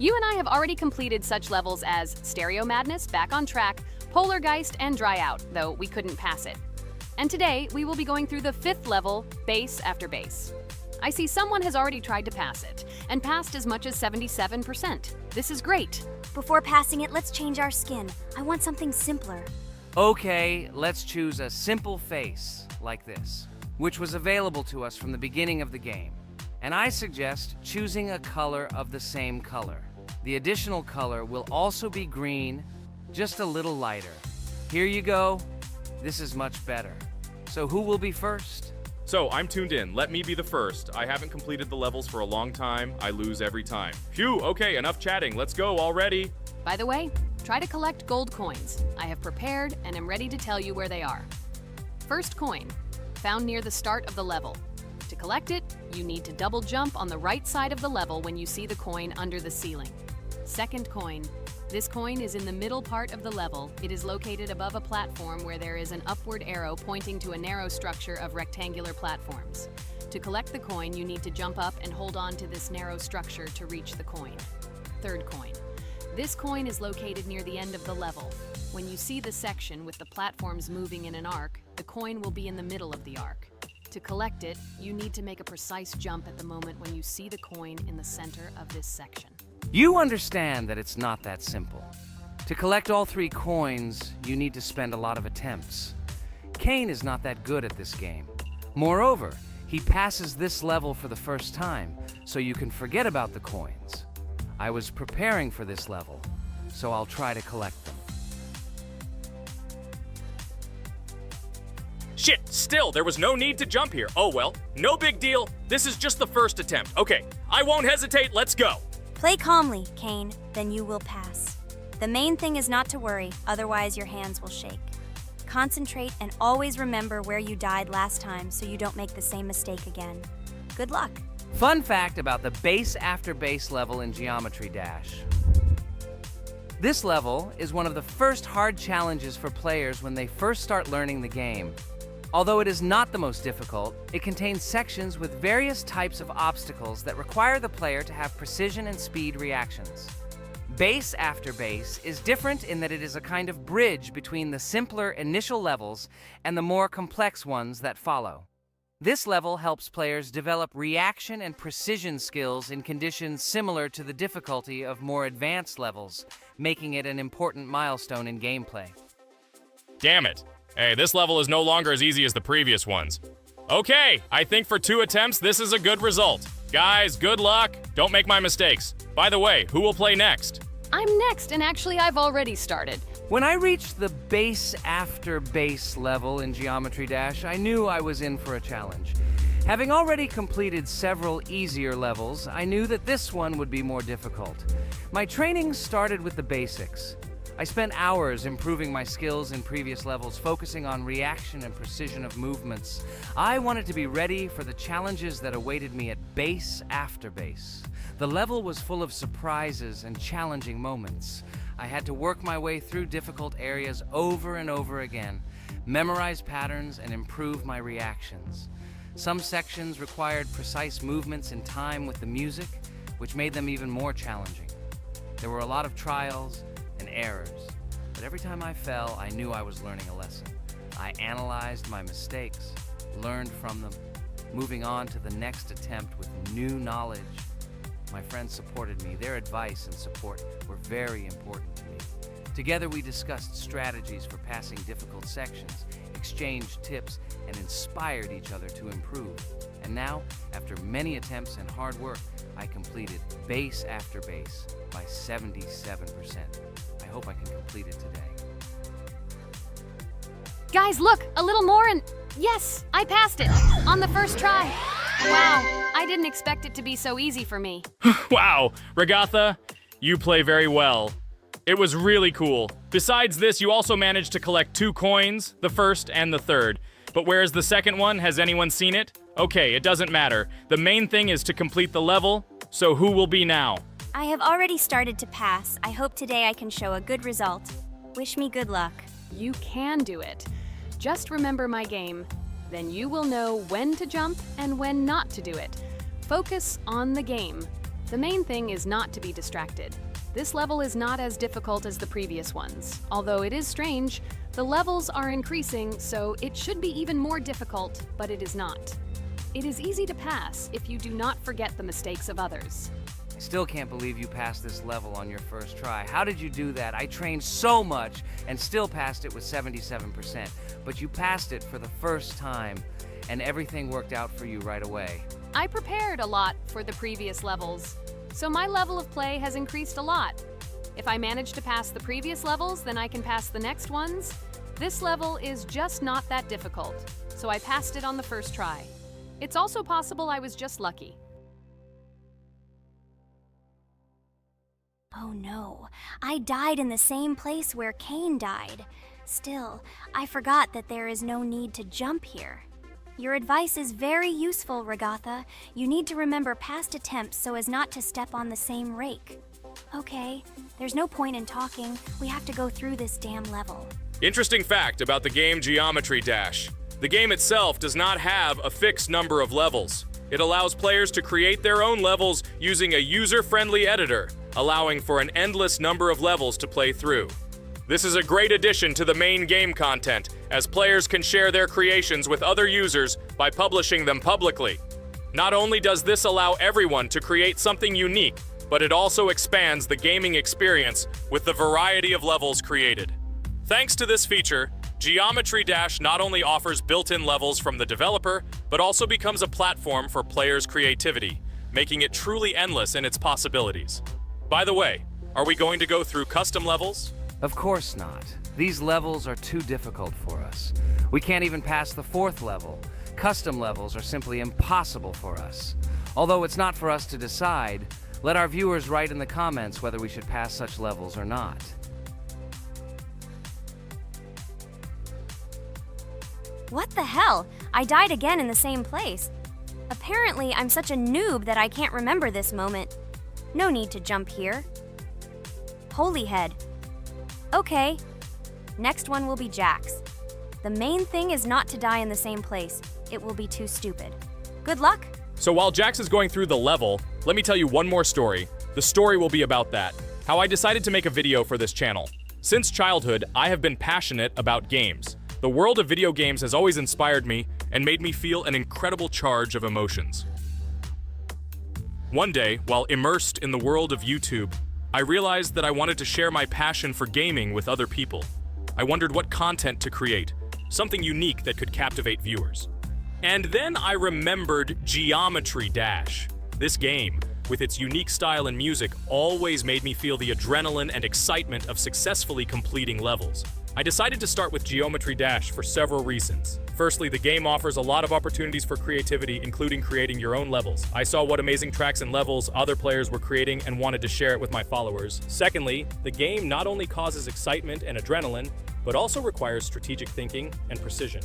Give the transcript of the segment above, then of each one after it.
You and I have already completed such levels as Stereo Madness, Back on Track, Polargeist, and Dry Out, though we couldn't pass it. And today, we will be going through the 5th level, Base After Base. I see someone has already tried to pass it, and passed as much as 77%. This is great. Before passing it, let's change our skin. I want something simpler. Okay, let's choose a simple face, like this, which was available to us from the beginning of the game. And I suggest choosing a color of the same color. The additional color will also be green, just a little lighter. Here you go. This is much better. So who will be first? So, I'm tuned in. Let me be the first. I haven't completed the levels for a long time. I lose every time. Phew, okay, enough chatting. Let's go already. By the way, try to collect gold coins. I have prepared and am ready to tell you where they are. First coin, found near the start of the level. To collect it, you need to double jump on the right side of the level when you see the coin under the ceiling. Second coin. This coin is in the middle part of the level. It is located above a platform where there is an upward arrow pointing to a narrow structure of rectangular platforms. To collect the coin, you need to jump up and hold on to this narrow structure to reach the coin. Third coin. This coin is located near the end of the level. When you see the section with the platforms moving in an arc, the coin will be in the middle of the arc. To collect it, you need to make a precise jump at the moment when you see the coin in the center of this section. You understand that it's not that simple. To collect all 3 coins, you need to spend a lot of attempts. Cain is not that good at this game. Moreover, he passes this level for the first time, so you can forget about the coins. I was preparing for this level, so I'll try to collect them. Shit, still, there was no need to jump here. Oh well, no big deal. This is just the first attempt. Okay, I won't hesitate, let's go. Play calmly, Cain, then you will pass. The main thing is not to worry, otherwise your hands will shake. Concentrate and always remember where you died last time so you don't make the same mistake again. Good luck. Fun fact about the Base After Base level in Geometry Dash. This level is one of the first hard challenges for players when they first start learning the game. Although it is not the most difficult, it contains sections with various types of obstacles that require the player to have precision and speed reactions. Base After Base is different in that it is a kind of bridge between the simpler initial levels and the more complex ones that follow. This level helps players develop reaction and precision skills in conditions similar to the difficulty of more advanced levels, making it an important milestone in gameplay. Damn it. Hey, this level is no longer as easy as the previous ones. Okay, I think for 2 attempts, this is a good result. Guys, good luck. Don't make my mistakes. By the way, who will play next? I'm next, and actually I've already started. When I reached the Base After Base level in Geometry Dash, I knew I was in for a challenge. Having already completed several easier levels, I knew that this one would be more difficult. My training started with the basics. I spent hours improving my skills in previous levels, focusing on reaction and precision of movements. I wanted to be ready for the challenges that awaited me at Base After Base. The level was full of surprises and challenging moments. I had to work my way through difficult areas over and over again, memorize patterns, and improve my reactions. Some sections required precise movements in time with the music, which made them even more challenging. There were a lot of trials and errors, but every time I fell, I knew I was learning a lesson. I analyzed my mistakes, learned from them, moving on to the next attempt with new knowledge. My friends supported me. Their advice and support were very important to me. Together we discussed strategies for passing difficult sections, exchanged tips, and inspired each other to improve. And now, after many attempts and hard work, I completed Base After Base by 77%. I hope I can complete it today. Guys, look, a little more and yes, I passed it on the first try. Wow, I didn't expect it to be so easy for me. Wow, Regatha, you play very well. It was really cool. Besides this, you also managed to collect 2 coins, the first and the third. But where's the second one? Has anyone seen it? Okay, it doesn't matter. The main thing is to complete the level, so who will be now? I have already started to pass. I hope today I can show a good result. Wish me good luck. You can do it. Just remember my game. Then you will know when to jump and when not to do it. Focus on the game. The main thing is not to be distracted. This level is not as difficult as the previous ones. Although it is strange, the levels are increasing, so it should be even more difficult, but it is not. It is easy to pass if you do not forget the mistakes of others. I still can't believe you passed this level on your first try. How did you do that? I trained so much and still passed it with 77%. But you passed it for the first time, and everything worked out for you right away. I prepared a lot for the previous levels, so my level of play has increased a lot. If I manage to pass the previous levels, then I can pass the next ones. This level is just not that difficult, so I passed it on the first try. It's also possible I was just lucky. Oh no, I died in the same place where Cain died. Still, I forgot that there is no need to jump here. Your advice is very useful, Regatha. You need to remember past attempts so as not to step on the same rake. Okay, there's no point in talking. We have to go through this damn level. Interesting fact about the game Geometry Dash. The game itself does not have a fixed number of levels. It allows players to create their own levels using a user-friendly editor, allowing for an endless number of levels to play through. This is a great addition to the main game content, as players can share their creations with other users by publishing them publicly. Not only does this allow everyone to create something unique, but it also expands the gaming experience with the variety of levels created. Thanks to this feature, Geometry Dash not only offers built-in levels from the developer, but also becomes a platform for players' creativity, making it truly endless in its possibilities. By the way, are we going to go through custom levels? Of course not. These levels are too difficult for us. We can't even pass the 4th level. Custom levels are simply impossible for us. Although it's not for us to decide, let our viewers write in the comments whether we should pass such levels or not. What the hell? I died again in the same place. Apparently, I'm such a noob that I can't remember this moment. No need to jump here. Holy head. Okay. Next one will be Jax. The main thing is not to die in the same place. It will be too stupid. Good luck. So while Jax is going through the level, let me tell you one more story. The story will be about that, how I decided to make a video for this channel. Since childhood, I have been passionate about games. The world of video games has always inspired me and made me feel an incredible charge of emotions. One day, while immersed in the world of YouTube, I realized that I wanted to share my passion for gaming with other people. I wondered what content to create, something unique that could captivate viewers. And then I remembered Geometry Dash. This game, with its unique style and music, always made me feel the adrenaline and excitement of successfully completing levels. I decided to start with Geometry Dash for several reasons. Firstly, the game offers a lot of opportunities for creativity, including creating your own levels. I saw what amazing tracks and levels other players were creating and wanted to share it with my followers. Secondly, the game not only causes excitement and adrenaline, but also requires strategic thinking and precision.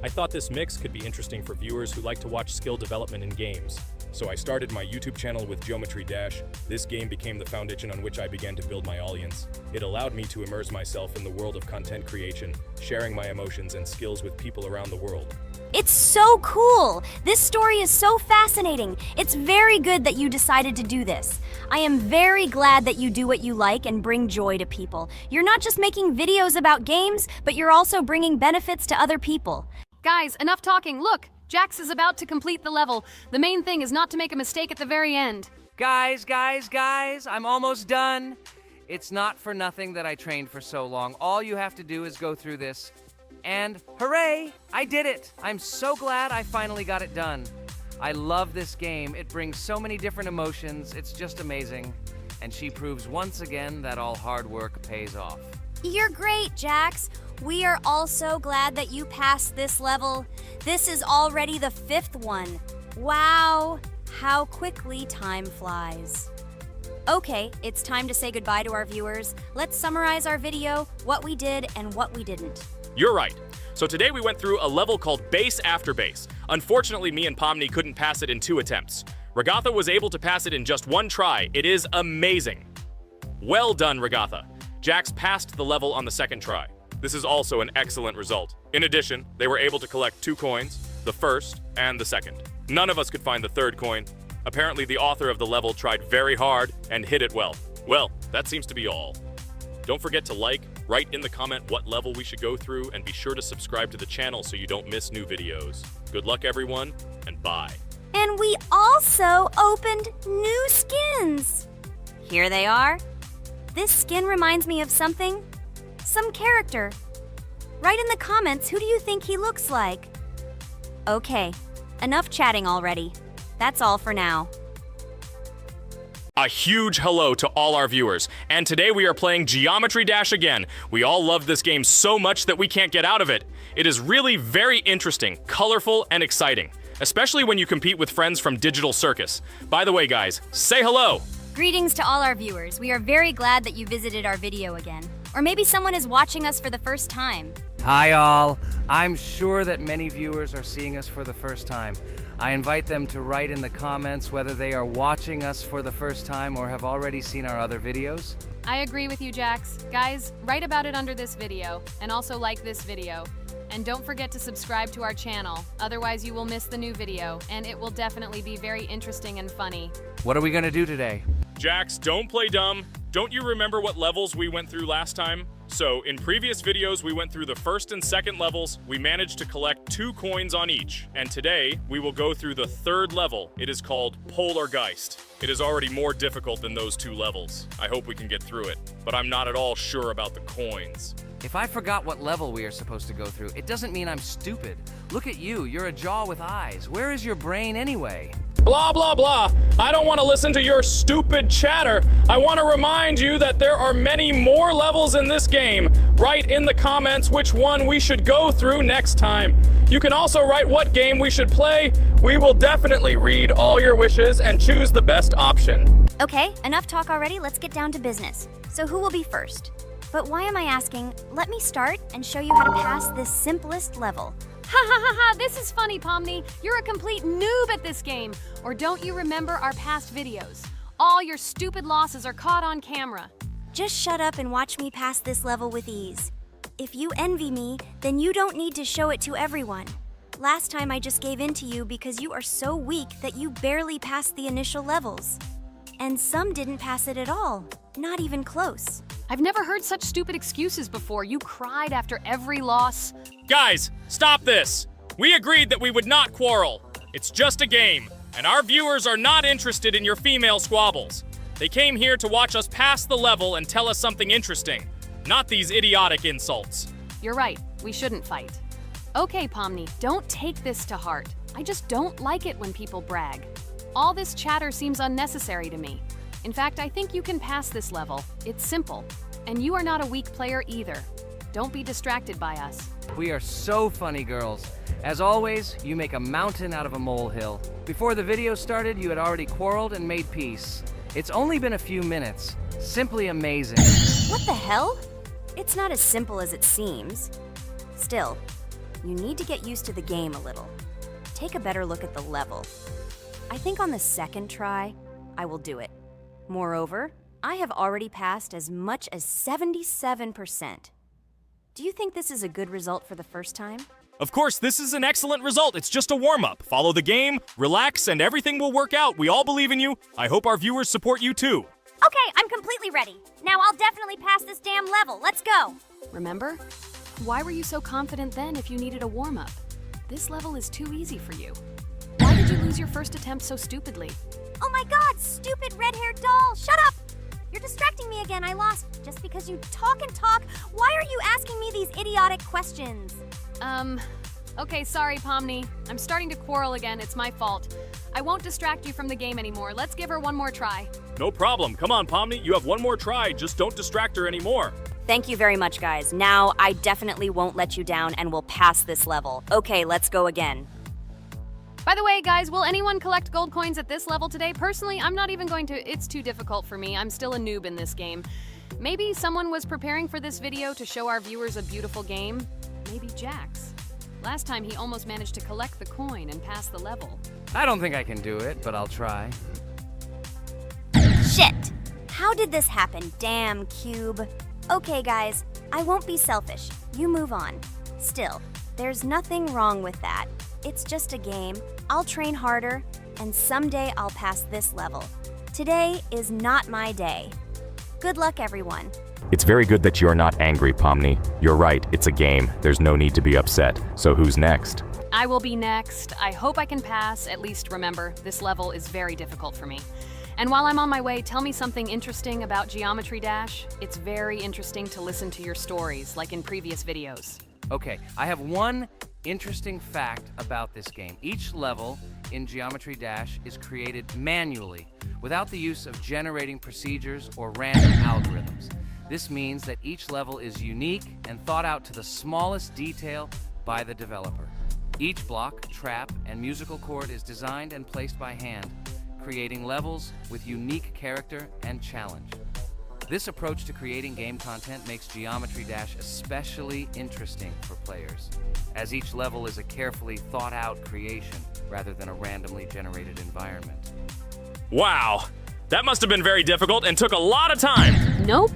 I thought this mix could be interesting for viewers who like to watch skill development in games. So I started my YouTube channel with Geometry Dash. This game became the foundation on which I began to build my audience. It allowed me to immerse myself in the world of content creation, sharing my emotions and skills with people around the world. It's so cool! This story is so fascinating. It's very good that you decided to do this. I am very glad that you do what you like and bring joy to people. You're not just making videos about games, but you're also bringing benefits to other people. Guys, enough talking. Look, Jax is about to complete the level. The main thing is not to make a mistake at the very end. Guys, I'm almost done. It's not for nothing that I trained for so long. All you have to do is go through this. And hooray, I did it. I'm so glad I finally got it done. I love this game. It brings so many different emotions. It's just amazing. And she proves once again that all hard work pays off. You're great, Jax. We are also glad that you passed this level. This is already the 5th one. Wow, how quickly time flies. Okay, it's time to say goodbye to our viewers. Let's summarize our video, what we did and what we didn't. You're right. So today we went through a level called Base After Base. Unfortunately, me and Pomni couldn't pass it in 2 attempts. Regatha was able to pass it in just 1 try. It is amazing. Well done, Regatha. Jax passed the level on the 2nd try. This is also an excellent result. In addition, they were able to collect 2 coins, the 1st and the 2nd. None of us could find the 3rd coin. Apparently the author of the level tried very hard and hit it well. Well, that seems to be all. Don't forget to like, write in the comment what level we should go through, and be sure to subscribe to the channel so you don't miss new videos. Good luck everyone, and bye. And we also opened new skins. Here they are. This skin reminds me of something. Some character. Write in the comments, who do you think he looks like? Okay, enough chatting already. That's all for now. A huge hello to all our viewers, and today we are playing Geometry Dash again. We all love this game so much that we can't get out of it. It is really very interesting, colorful, and exciting, especially when you compete with friends from Digital Circus. By the way, guys, say hello! Greetings to all our viewers. We are very glad that you visited our video again. Or maybe someone is watching us for the first time. Hi all. I'm sure that many viewers are seeing us for the first time. I invite them to write in the comments whether they are watching us for the first time or have already seen our other videos. I agree with you, Jax. Guys, write about it under this video, and also like this video. And don't forget to subscribe to our channel, otherwise you will miss the new video, and it will definitely be very interesting and funny. What are we gonna do today? Jax, don't play dumb. Don't you remember what levels we went through last time? So, in previous videos, we went through the first and second levels. We managed to collect 2 coins on each. And today, we will go through the third level. It is called Polargeist. It is already more difficult than those 2 levels. I hope we can get through it, but I'm not at all sure about the coins. If I forgot what level we are supposed to go through, it doesn't mean I'm stupid. Look at you, you're a jaw with eyes. Where is your brain anyway? Blah, blah, blah. I don't want to listen to your stupid chatter. I want to remind you that there are many more levels in this game. Write in the comments which one we should go through next time. You can also write what game we should play. We will definitely read all your wishes and choose the best option. Okay, enough talk already. Let's get down to business. So who will be first? But why am I asking? Let me start and show you how to pass this simplest level. Ha ha ha ha, this is funny, Pomni. You're a complete noob at this game. Or don't you remember our past videos? All your stupid losses are caught on camera. Just shut up and watch me pass this level with ease. If you envy me, then you don't need to show it to everyone. Last time I just gave in to you because you are so weak that you barely passed the initial levels. And some didn't pass it at all, not even close. I've never heard such stupid excuses before. You cried after every loss. Guys, stop this. We agreed that we would not quarrel. It's just a game, and our viewers are not interested in your female squabbles. They came here to watch us pass the level and tell us something interesting, not these idiotic insults. You're right, we shouldn't fight. Okay, Pomni, don't take this to heart. I just don't like it when people brag. All this chatter seems unnecessary to me. In fact, I think you can pass this level. It's simple. And you are not a weak player either. Don't be distracted by us. We are so funny, girls. As always, you make a mountain out of a molehill. Before the video started, you had already quarreled and made peace. It's only been a few minutes. Simply amazing. What the hell? It's not as simple as it seems. Still, you need to get used to the game a little. Take a better look at the level. I think on the second try, I will do it. Moreover, I have already passed as much as 77%. Do you think this is a good result for the first time? Of course, this is an excellent result. It's just a warm-up. Follow the game, relax, and everything will work out. We all believe in you. I hope our viewers support you too. Okay, I'm completely ready. Now I'll definitely pass this damn level. Let's go. Remember? Why were you so confident then if you needed a warm-up? This level is too easy for you. Why did you lose your first attempt so stupidly? Oh my god, stupid red-haired doll! Shut up! You're distracting me again. I lost. Just because you talk and talk, why are you asking me these idiotic questions? Okay, sorry, Pomni. I'm starting to quarrel again. It's my fault. I won't distract you from the game anymore. Let's give her one more try. No problem. Come on, Pomni. You have one more try. Just don't distract her anymore. Thank you very much, guys. Now, I definitely won't let you down and will pass this level. Okay, let's go again. By the way, guys, will anyone collect gold coins at this level today? Personally, I'm not even going to. It's too difficult for me. I'm still a noob in this game. Maybe someone was preparing for this video to show our viewers a beautiful game. Maybe Jax. Last time he almost managed to collect the coin and pass the level. I don't think I can do it, but I'll try. Shit! How did this happen? Damn, Cube. Okay, guys, I won't be selfish. You move on. Still, there's nothing wrong with that. It's just a game. I'll train harder, and someday I'll pass this level. Today is not my day. Good luck, everyone. It's very good that you're not angry, Pomni. You're right, it's a game. There's no need to be upset. So who's next? I will be next. I hope I can pass. At least remember, this level is very difficult for me. And while I'm on my way, tell me something interesting about Geometry Dash. It's very interesting to listen to your stories, like in previous videos. Okay, I have one interesting fact about this game. Each level in Geometry Dash is created manually, without the use of generating procedures or random algorithms. This means that each level is unique and thought out to the smallest detail by the developer. Each block, trap, and musical chord is designed and placed by hand, creating levels with unique character and challenge. This approach to creating game content makes Geometry Dash especially interesting for players, as each level is a carefully thought-out creation rather than a randomly generated environment. Wow, that must have been very difficult and took a lot of time. Nope.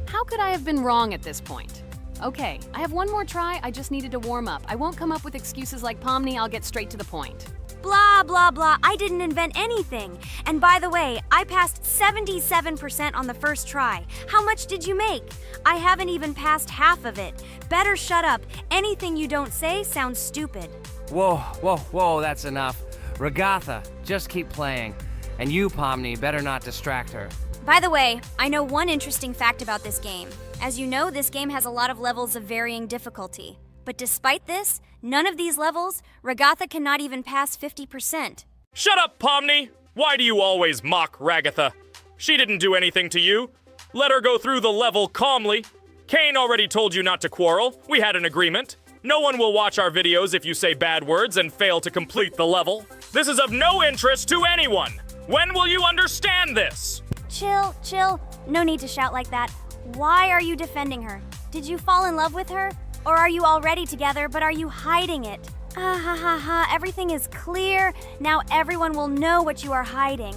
How could I have been wrong at this point? Okay, I have one more try. I just needed to warm up. I won't come up with excuses like Pomni. I'll get straight to the point. Blah, blah, blah. I didn't invent anything. And by the way, I passed 77% on the first try. How much did you make? I haven't even passed half of it. Better shut up. Anything you don't say sounds stupid. Whoa, whoa, whoa, that's enough. Regatha, just keep playing. And you, Pomni, better not distract her. By the way, I know one interesting fact about this game. As you know, this game has a lot of levels of varying difficulty. But despite this, none of these levels, Regatha cannot even pass 50%. Shut up, Pomni! Why do you always mock Ragatha? She didn't do anything to you. Let her go through the level calmly. Kane already told you not to quarrel. We had an agreement. No one will watch our videos if you say bad words and fail to complete the level. This is of no interest to anyone. When will you understand this? Chill, chill. No need to shout like that. Why are you defending her? Did you fall in love with her? Or are you already together, but are you hiding it? Ah ha ha ha, everything is clear. Now everyone will know what you are hiding.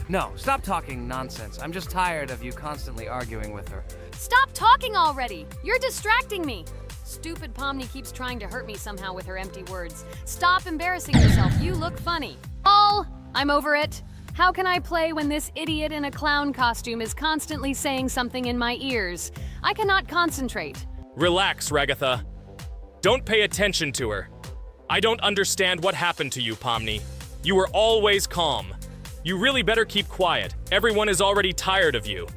No, stop talking nonsense. I'm just tired of you constantly arguing with her. Stop talking already! You're distracting me! Stupid Pomni keeps trying to hurt me somehow with her empty words. Stop embarrassing yourself. You look funny. I'm over it. How can I play when this idiot in a clown costume is constantly saying something in my ears? I cannot concentrate. Relax, Ragatha. Don't pay attention to her. I don't understand what happened to you, Pomni. You were always calm. You really better keep quiet. Everyone is already tired of you.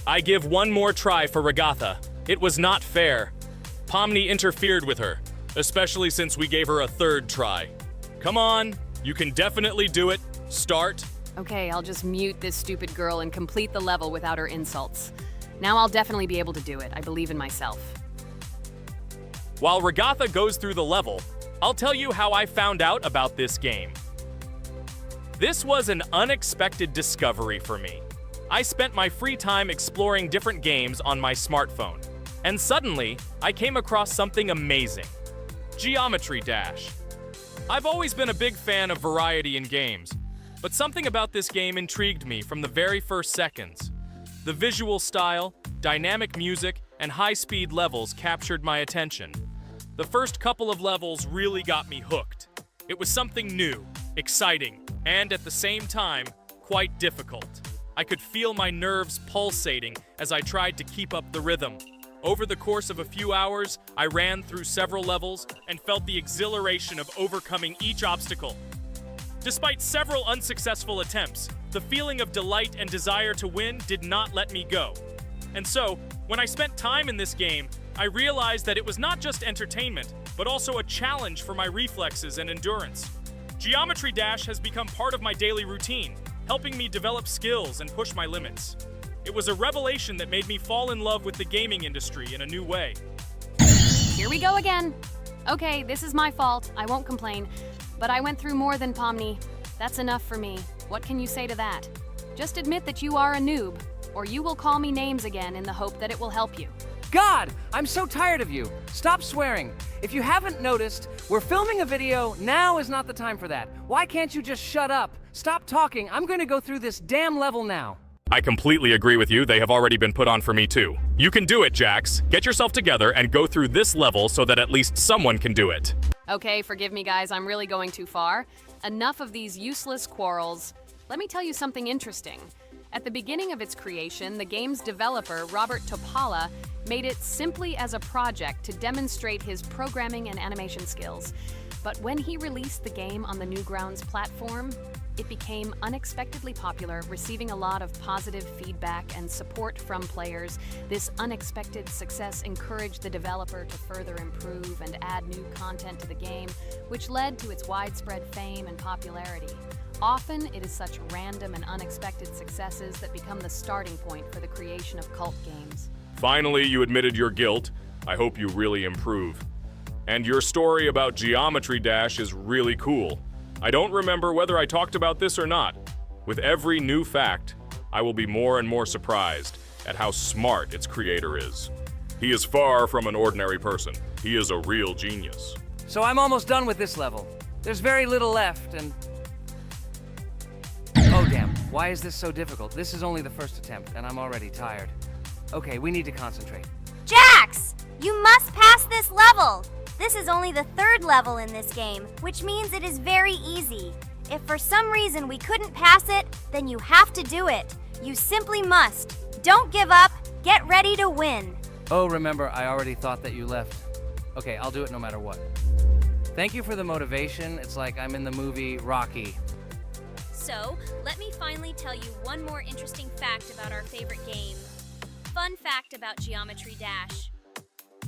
I give one more try for Ragatha. It was not fair. Pomni interfered with her, especially since we gave her a third try. Come on, you can definitely do it. Start. Okay, I'll just mute this stupid girl and complete the level without her insults. Now I'll definitely be able to do it. I believe in myself. While Ragatha goes through the level, I'll tell you how I found out about this game. This was an unexpected discovery for me. I spent my free time exploring different games on my smartphone, and suddenly, I came across something amazing. Geometry Dash. I've always been a big fan of variety in games, but something about this game intrigued me from the very first seconds. The visual style, dynamic music, and high-speed levels captured my attention. The first couple of levels really got me hooked. It was something new, exciting, and at the same time, quite difficult. I could feel my nerves pulsating as I tried to keep up the rhythm. Over the course of a few hours, I ran through several levels and felt the exhilaration of overcoming each obstacle. Despite several unsuccessful attempts, the feeling of delight and desire to win did not let me go. And so, when I spent time in this game, I realized that it was not just entertainment, but also a challenge for my reflexes and endurance. Geometry Dash has become part of my daily routine, helping me develop skills and push my limits. It was a revelation that made me fall in love with the gaming industry in a new way. Here we go again. Okay, this is my fault. I won't complain. But I went through more than Pomni. That's enough for me. What can you say to that? Just admit that you are a noob, or you will call me names again in the hope that it will help you. God, I'm so tired of you. Stop swearing. If you haven't noticed, we're filming a video. Now is not the time for that. Why can't you just shut up? Stop talking. I'm going to go through this damn level now. I completely agree with you. They have already been put on for me too. You can do it, Jax. Get yourself together and go through this level so that at least someone can do it. Okay, forgive me guys, I'm really going too far. enough of these useless quarrels. Let me tell you something interesting. At the beginning of its creation, the game's developer, Robert Topala, made it simply as a project to demonstrate his programming and animation skills. But when he released the game on the Newgrounds platform, it became unexpectedly popular, receiving a lot of positive feedback and support from players. This unexpected success encouraged the developer to further improve and add new content to the game, which led to its widespread fame and popularity. Often, it is such random and unexpected successes that become the starting point for the creation of cult games. Finally, you admitted your guilt. I hope you really improve. And your story about Geometry Dash is really cool. I don't remember whether I talked about this or not. With every new fact, I will be more and more surprised at how smart its creator is. He is far from an ordinary person. He is a real genius. So I'm almost done with this level. There's very little left, and... Oh damn, why is this so difficult? This is only the first attempt, and I'm already tired. Okay, we need to concentrate. Jax! You must pass this level! This is only the third level in this game, which means it is very easy. If for some reason we couldn't pass it, then you have to do it. You simply must. Don't give up. Get ready to win. Oh, remember, I already thought that you left. Okay, I'll do it no matter what. Thank you for the motivation. It's like I'm in the movie Rocky. So, let me finally tell you one more interesting fact about our favorite game. Fun fact about Geometry Dash.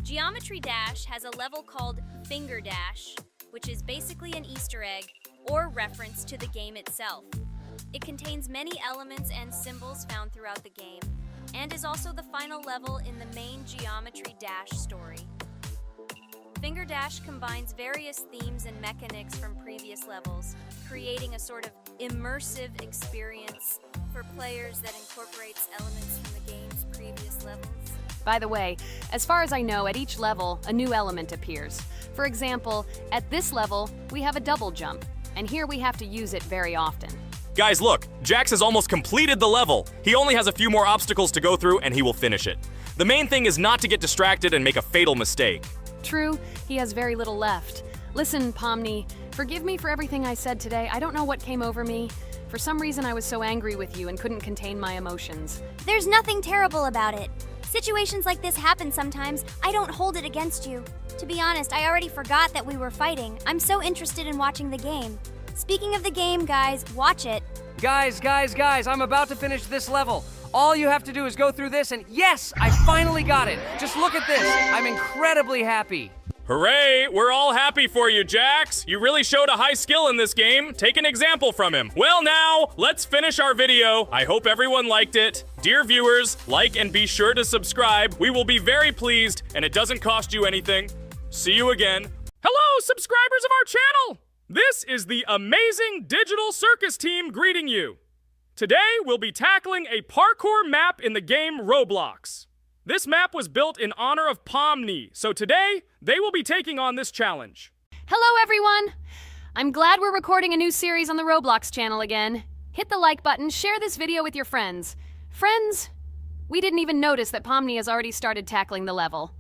Geometry Dash has a level called Finger Dash, which is basically an Easter egg or reference to the game itself. It contains many elements and symbols found throughout the game, and is also the final level in the main Geometry Dash story. Finger Dash combines various themes and mechanics from previous levels, creating a sort of immersive experience for players that incorporates elements from the game's previous levels. By the way, as far as I know, at each level, a new element appears. For example, at this level, we have a double jump, and here we have to use it very often. Guys, look, Jax has almost completed the level. He only has a few more obstacles to go through, and he will finish it. The main thing is not to get distracted and make a fatal mistake. True, he has very little left. Listen, Pomni, forgive me for everything I said today. I don't know what came over me. For some reason, I was so angry with you and couldn't contain my emotions. There's nothing terrible about it. Situations like this happen sometimes. I don't hold it against you. To be honest, I already forgot that we were fighting. I'm so interested in watching the game. Speaking of the game, guys, watch it. Guys, I'm about to finish this level. All you have to do is go through this, and yes, I finally got it. Just look at this. I'm incredibly happy. Hooray! We're all happy for you, Jax! You really showed a high skill in this game. Take an example from him. Well now, let's finish our video. I hope everyone liked it. Dear viewers, like and be sure to subscribe. We will be very pleased, and it doesn't cost you anything. See you again. Hello, subscribers of our channel! This is the amazing Digital Circus team greeting you. Today, we'll be tackling a parkour map in the game Roblox. This map was built in honor of Pomni, so today, they will be taking on this challenge. Hello, everyone! I'm glad we're recording a new series on the Roblox channel again. Hit the like button, share this video with your friends. Friends, we didn't even notice that Pomni has already started tackling the level.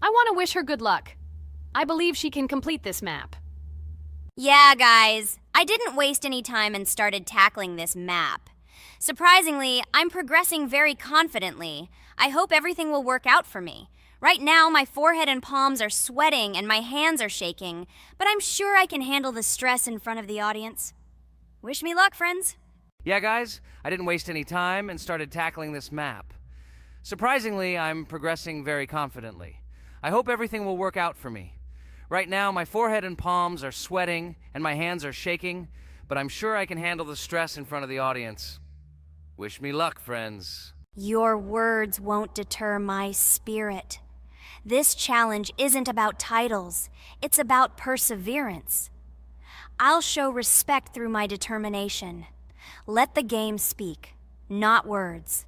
I want to wish her good luck. I believe she can complete this map. Yeah, guys, I didn't waste any time and started tackling this map. Surprisingly, I'm progressing very confidently. I hope everything will work out for me. Right now, my forehead and palms are sweating and my hands are shaking, but I'm sure I can handle the stress in front of the audience. Wish me luck, friends. Yeah, guys, I didn't waste any time and started tackling this map. Surprisingly, I'm progressing very confidently. I hope everything will work out for me. Right now, my forehead and palms are sweating and my hands are shaking, but I'm sure I can handle the stress in front of the audience. Wish me luck, friends. Your words won't deter my spirit. This challenge isn't about titles. It's about perseverance. I'll show respect through my determination. Let the game speak, not words.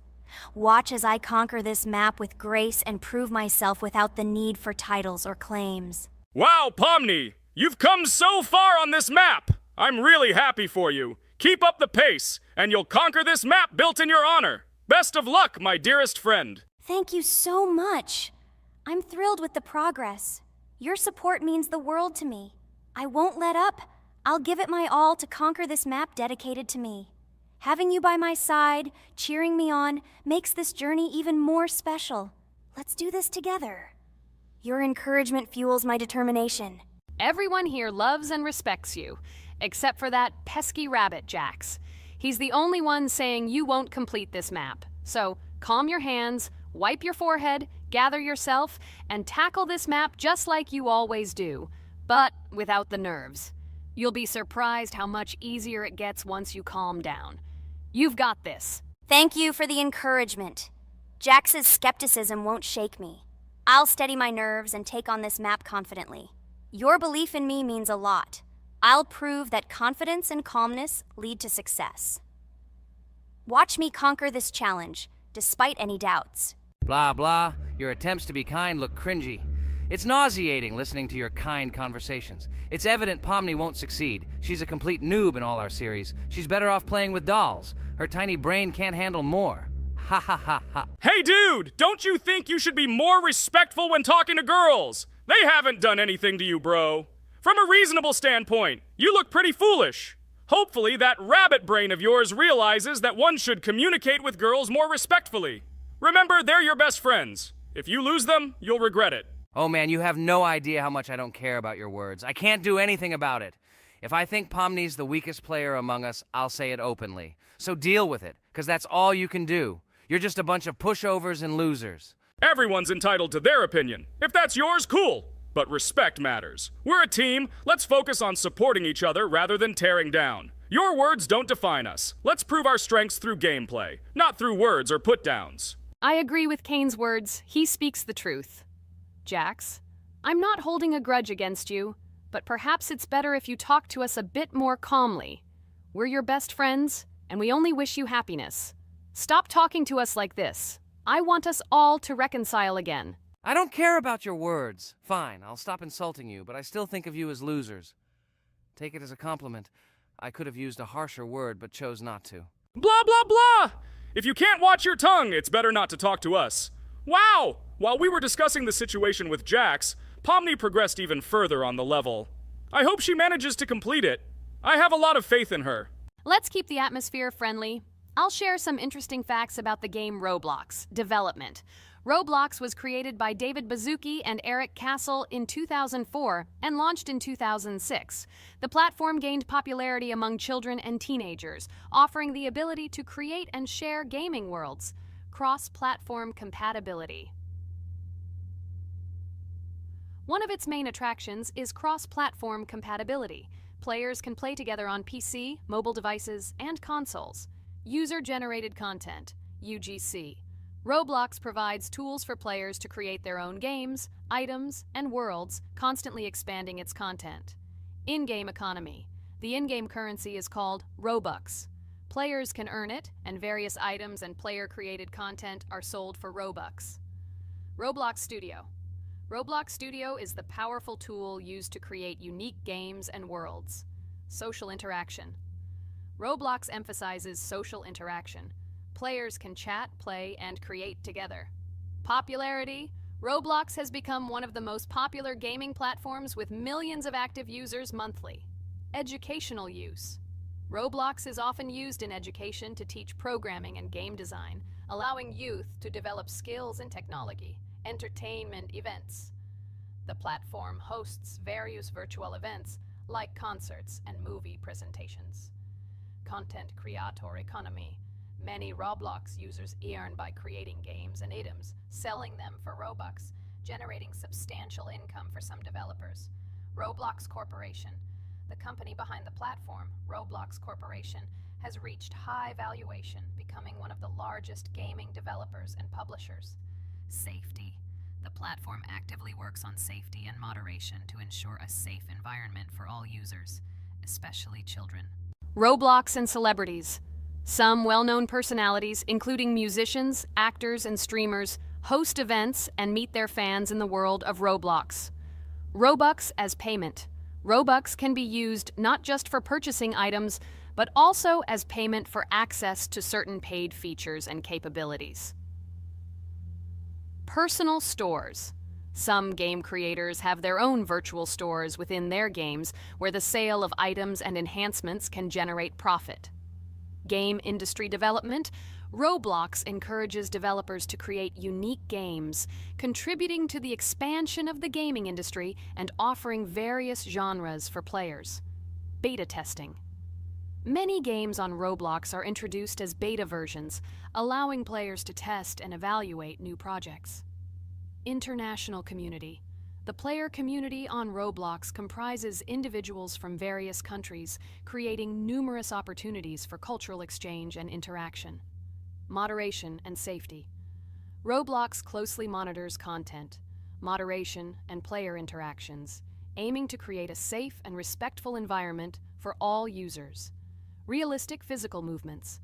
Watch as I conquer this map with grace and prove myself without the need for titles or claims. Wow, Pomni! You've come so far on this map! I'm really happy for you. Keep up the pace, and you'll conquer this map built in your honor. Best of luck, my dearest friend. Thank you so much. I'm thrilled with the progress. Your support means the world to me. I won't let up. I'll give it my all to conquer this map dedicated to me. Having you by my side, cheering me on, makes this journey even more special. Let's do this together. Your encouragement fuels my determination. Everyone here loves and respects you, except for that pesky rabbit, Jax. He's the only one saying you won't complete this map. So calm your hands, wipe your forehead, gather yourself, and tackle this map just like you always do, but without the nerves. You'll be surprised how much easier it gets once you calm down. You've got this. Thank you for the encouragement. Jax's skepticism won't shake me. I'll steady my nerves and take on this map confidently. Your belief in me means a lot. I'll prove that confidence and calmness lead to success. Watch me conquer this challenge, despite any doubts. Blah, blah. Your attempts to be kind look cringy. It's nauseating listening to your kind conversations. It's evident Pomni won't succeed. She's a complete noob in all our series. She's better off playing with dolls. Her tiny brain can't handle more. Ha ha ha ha. Hey dude, don't you think you should be more respectful when talking to girls? They haven't done anything to you, bro. From a reasonable standpoint, you look pretty foolish. Hopefully that rabbit brain of yours realizes that one should communicate with girls more respectfully. Remember, they're your best friends. If you lose them, you'll regret it. Oh man, you have no idea how much I don't care about your words. I can't do anything about it. If I think Pomni's the weakest player among us, I'll say it openly. So deal with it, because that's all you can do. You're just a bunch of pushovers and losers. Everyone's entitled to their opinion. If that's yours, cool. But respect matters. We're a team. Let's focus on supporting each other rather than tearing down. Your words don't define us. Let's prove our strengths through gameplay, not through words or put-downs. I agree with Kane's words. He speaks the truth. Jax, I'm not holding a grudge against you, but perhaps it's better if you talk to us a bit more calmly. We're your best friends, and we only wish you happiness. Stop talking to us like this. I want us all to reconcile again. I don't care about your words. Fine, I'll stop insulting you, but I still think of you as losers. Take it as a compliment. I could have used a harsher word, but chose not to. Blah, blah, blah! If you can't watch your tongue, it's better not to talk to us. Wow! While we were discussing the situation with Jax, Pomni progressed even further on the level. I hope she manages to complete it. I have a lot of faith in her. Let's keep the atmosphere friendly. I'll share some interesting facts about the game Roblox development. Roblox was created by David Baszucki and Eric Castle in 2004 and launched in 2006. The platform gained popularity among children and teenagers, offering the ability to create and share gaming worlds. Cross-platform compatibility. One of its main attractions is cross-platform compatibility. Players can play together on PC, mobile devices, and consoles. User-generated content, UGC. Roblox provides tools for players to create their own games, items, and worlds, constantly expanding its content. In-game economy. The in-game currency is called Robux. Players can earn it, and various items and player-created content are sold for Robux. Roblox Studio. Roblox Studio is the powerful tool used to create unique games and worlds. Social interaction. Roblox emphasizes social interaction. Players can chat, play, and create together. Popularity. Roblox has become one of the most popular gaming platforms with millions of active users monthly. Educational use. Roblox is often used in education to teach programming and game design, allowing youth to develop skills in technology. Entertainment events. The platform hosts various virtual events like concerts and movie presentations. Content creator economy. Many Roblox users earn by creating games and items, selling them for Robux, generating substantial income for some developers. Roblox Corporation. The company behind the platform, Roblox Corporation, has reached high valuation, becoming one of the largest gaming developers and publishers. Safety. The platform actively works on safety and moderation to ensure a safe environment for all users, especially children. Roblox and celebrities. Some well-known personalities, including musicians, actors, and streamers, host events and meet their fans in the world of Roblox. Robux as payment. Robux can be used not just for purchasing items, but also as payment for access to certain paid features and capabilities. Personal stores. Some game creators have their own virtual stores within their games where the sale of items and enhancements can generate profit. Game industry development. Roblox encourages developers to create unique games, contributing to the expansion of the gaming industry and offering various genres for players. Beta testing. Many games on Roblox are introduced as beta versions, allowing players to test and evaluate new projects. International community. The player community on Roblox comprises individuals from various countries, creating numerous opportunities for cultural exchange and interaction. Moderation and safety. Roblox closely monitors content, moderation, and player interactions, aiming to create a safe and respectful environment for all users. Realistic physical movements.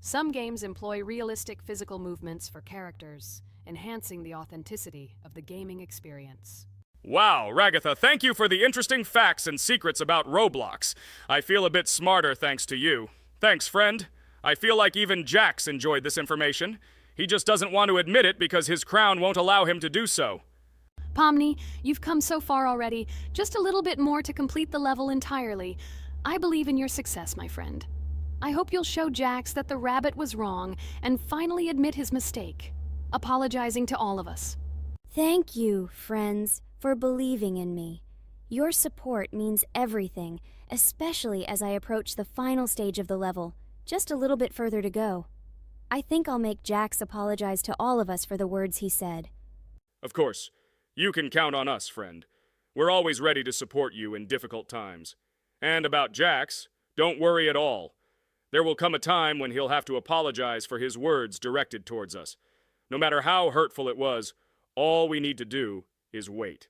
Some games employ realistic physical movements for characters, enhancing the authenticity of the gaming experience. Wow, Ragatha, thank you for the interesting facts and secrets about Roblox. I feel a bit smarter thanks to you. Thanks, friend. I feel like even Jax enjoyed this information. He just doesn't want to admit it because his crown won't allow him to do so. Pomni, you've come so far already. Just a little bit more to complete the level entirely. I believe in your success, my friend. I hope you'll show Jax that the rabbit was wrong and finally admit his mistake, apologizing to all of us. Thank you, friends, for believing in me. Your support means everything, especially as I approach the final stage of the level. Just a little bit further to go. I think I'll make Jax apologize to all of us for the words he said. Of course. You can count on us, friend. We're always ready to support you in difficult times. And about Jax, don't worry at all. There will come a time when he'll have to apologize for his words directed towards us. No matter how hurtful it was, all we need to do is wait.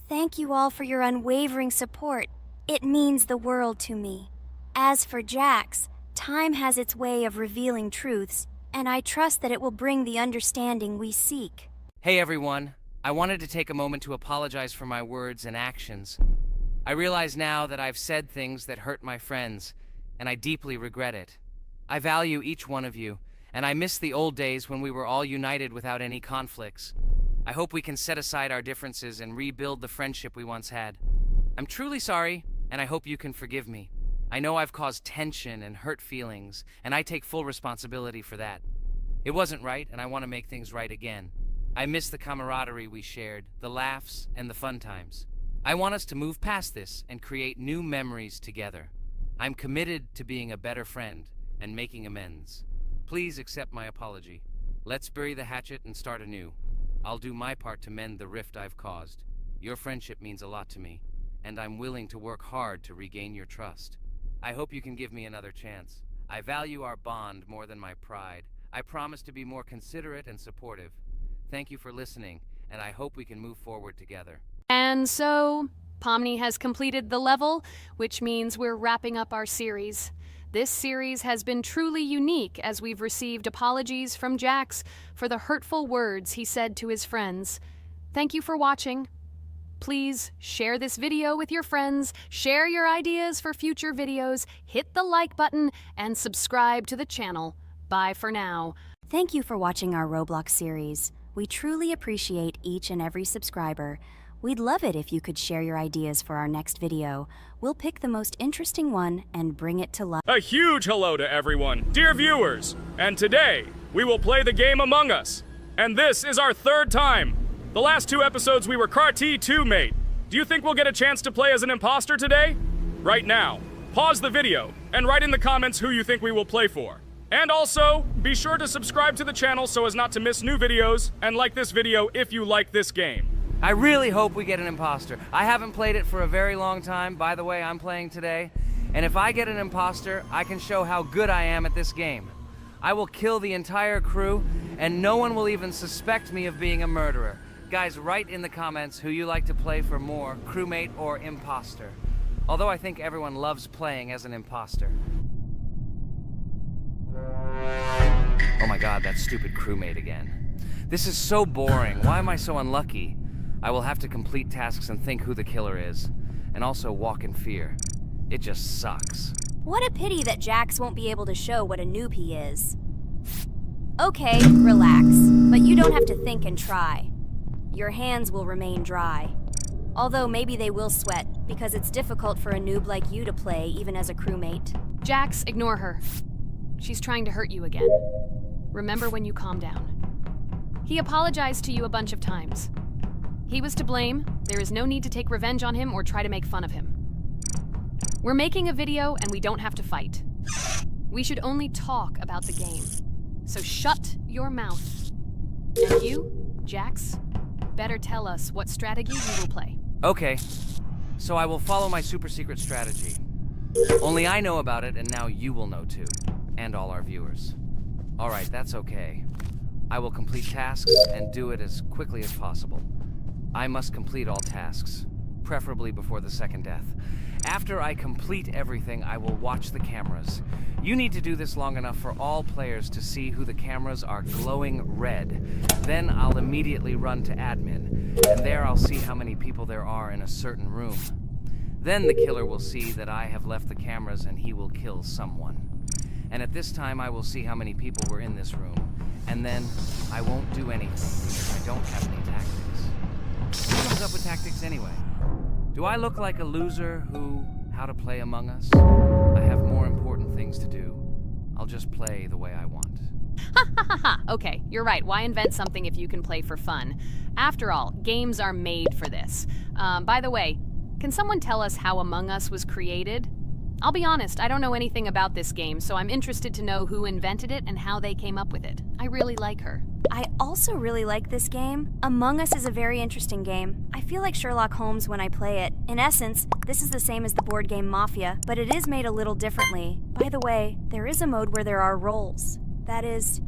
Thank you all for your unwavering support. It means the world to me. As for Jax, time has its way of revealing truths, and I trust that it will bring the understanding we seek. Hey everyone, I wanted to take a moment to apologize for my words and actions. I realize now that I've said things that hurt my friends, and I deeply regret it. I value each one of you, and I miss the old days when we were all united without any conflicts. I hope we can set aside our differences and rebuild the friendship we once had. I'm truly sorry, and I hope you can forgive me. I know I've caused tension and hurt feelings, and I take full responsibility for that. It wasn't right, and I want to make things right again. I miss the camaraderie we shared, the laughs, and the fun times. I want us to move past this and create new memories together. I'm committed to being a better friend and making amends. Please accept my apology. Let's bury the hatchet and start anew. I'll do my part to mend the rift I've caused. Your friendship means a lot to me, and I'm willing to work hard to regain your trust. I hope you can give me another chance. I value our bond more than my pride. I promise to be more considerate and supportive. Thank you for listening, and I hope we can move forward together. And so, Pomni has completed the level, which means we're wrapping up our series. This series has been truly unique as we've received apologies from Jax for the hurtful words he said to his friends. Thank you for watching. Please share this video with your friends, share your ideas for future videos, hit the like button, and subscribe to the channel. Bye for now. Thank you for watching our Roblox series. We truly appreciate each and every subscriber. We'd love it if you could share your ideas for our next video. We'll pick the most interesting one and bring it to life. A huge hello to everyone, dear viewers! And today, we will play the game Among Us. And this is our third time. The last two episodes we were Carti 2 mate. Do you think we'll get a chance to play as an imposter today? Right now, pause the video and write in the comments who you think we will play for. And also, be sure to subscribe to the channel so as not to miss new videos, and like this video if you like this game. I really hope we get an imposter. I haven't played it for a very long time. By the way, I'm playing today. And if I get an imposter, I can show how good I am at this game. I will kill the entire crew, and no one will even suspect me of being a murderer. Guys, write in the comments who you like to play for more, crewmate or imposter. Although I think everyone loves playing as an imposter. Oh my god, that stupid crewmate again. This is so boring. Why am I so unlucky? I will have to complete tasks and think who the killer is. And also walk in fear. It just sucks. What a pity that Jax won't be able to show what a noob he is. Okay, relax. But you don't have to think and try. your hands will remain dry. Although maybe they will sweat, because it's difficult for a noob like you to play even as a crewmate. Jax, ignore her. She's trying to hurt you again. Remember when you calm down. He apologized to you a bunch of times. He was to blame. There is no need to take revenge on him or try to make fun of him. We're making a video and we don't have to fight. We should only talk about the game. So shut your mouth. And you, Jax, better tell us what strategy you will play. Okay, so I will follow my super secret strategy. Only I know about it, and now you will know too. And all our viewers. Alright, that's okay. I will complete tasks and do it as quickly as possible. I must complete all tasks, preferably before the second death. After I complete everything, I will watch the cameras. You need to do this long enough for all players to see who the cameras are glowing red. Then I'll immediately run to admin, and there I'll see how many people there are in a certain room. Then the killer will see that I have left the cameras and he will kill someone. And at this time I will see how many people were in this room, and then I won't do anything because I don't have any tactics. Who comes up with tactics anyway? Do I look like a loser who, how to play Among Us? I have more important things to do. I'll just play the way I want. Ha ha ha ha! Okay, you're right. Why invent something if you can play for fun? After all, games are made for this. By the way, can someone tell us how Among Us was created? I'll be honest, I don't know anything about this game, so I'm interested to know who invented it and how they came up with it. I really like her. I also really like this game. Among Us is a very interesting game. I feel like Sherlock Holmes when I play it. In essence, this is the same as the board game Mafia, but it is made a little differently. By the way, there is a mode where there are roles. That is,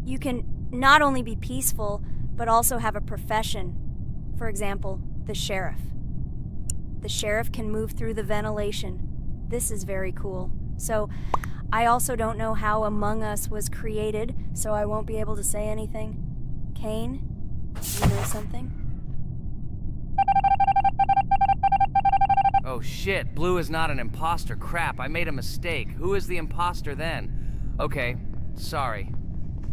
you can not only be peaceful, but also have a profession. For example, the sheriff. The sheriff can move through the ventilation. This is very cool. So, I also don't know how Among Us was created, so I won't be able to say anything. Kane, you know something? Oh shit, Blue is not an imposter. Crap, I made a mistake. Who is the imposter then? Okay, sorry.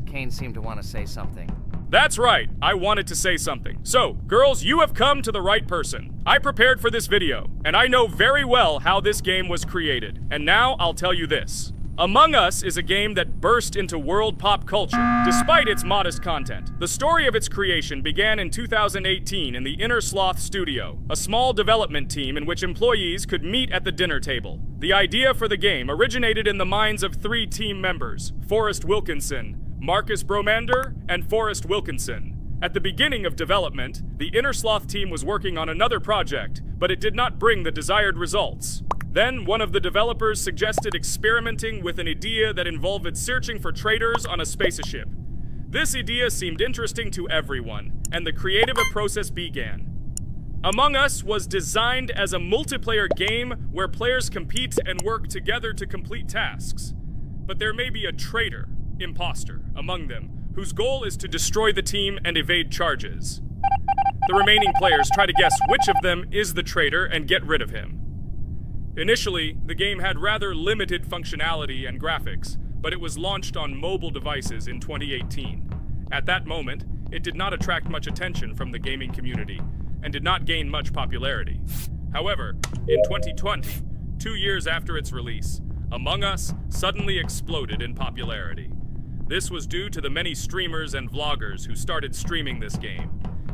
Kane seemed to want to say something. That's right, I wanted to say something. So, girls, you have come to the right person. I prepared for this video, and I know very well how this game was created. And now I'll tell you this. Among Us is a game that burst into world pop culture, despite its modest content. The story of its creation began in 2018 in the Inner Sloth Studio, a small development team in which employees could meet at the dinner table. The idea for the game originated in the minds of 3 team members, Forrest Wilkinson, Marcus Bromander, and Forrest Wilkinson. At the beginning of development, the Inner Sloth team was working on another project, but it did not bring the desired results. Then, one of the developers suggested experimenting with an idea that involved searching for traitors on a spaceship. This idea seemed interesting to everyone, and the creative process began. Among Us was designed as a multiplayer game where players compete and work together to complete tasks. But there may be a traitor, imposter, among them, whose goal is to destroy the team and evade charges. The remaining players try to guess which of them is the traitor and get rid of him. Initially, the game had rather limited functionality and graphics, but it was launched on mobile devices in 2018. At that moment, it did not attract much attention from the gaming community, and did not gain much popularity. However, in 2020, 2 years after its release, Among Us suddenly exploded in popularity. This was due to the many streamers and vloggers who started streaming this game.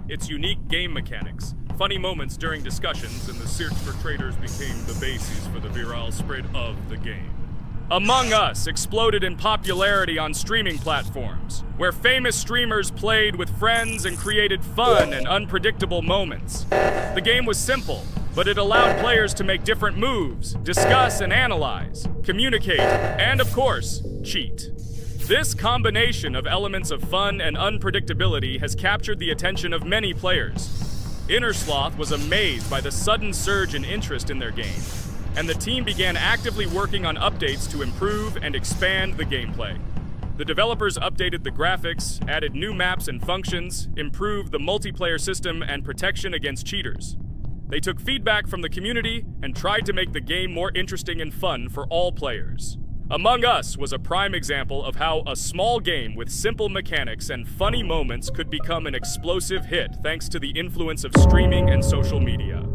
Its unique game mechanics, funny moments during discussions, and the search for traitors became the basis for the viral spread of the game. Among Us exploded in popularity on streaming platforms, where famous streamers played with friends and created fun and unpredictable moments. The game was simple, but it allowed players to make different moves, discuss and analyze, communicate, and of course, cheat. This combination of elements of fun and unpredictability has captured the attention of many players. Inner Sloth was amazed by the sudden surge in interest in their game, and the team began actively working on updates to improve and expand the gameplay. The developers updated the graphics, added new maps and functions, improved the multiplayer system and protection against cheaters. They took feedback from the community and tried to make the game more interesting and fun for all players. Among Us was a prime example of how a small game with simple mechanics and funny moments could become an explosive hit thanks to the influence of streaming and social media.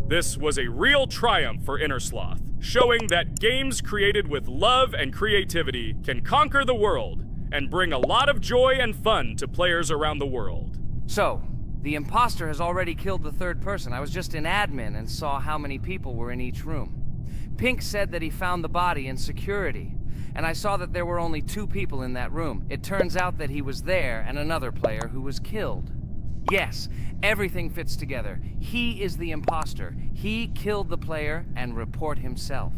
This was a real triumph for Innersloth, showing that games created with love and creativity can conquer the world and bring a lot of joy and fun to players around the world. So, the imposter has already killed the third person. I was just in admin and saw how many people were in each room. Pink said that he found the body in security, and I saw that there were only 2 people in that room. It turns out that he was there and another player who was killed. Yes, everything fits together. He is the imposter. He killed the player and report himself.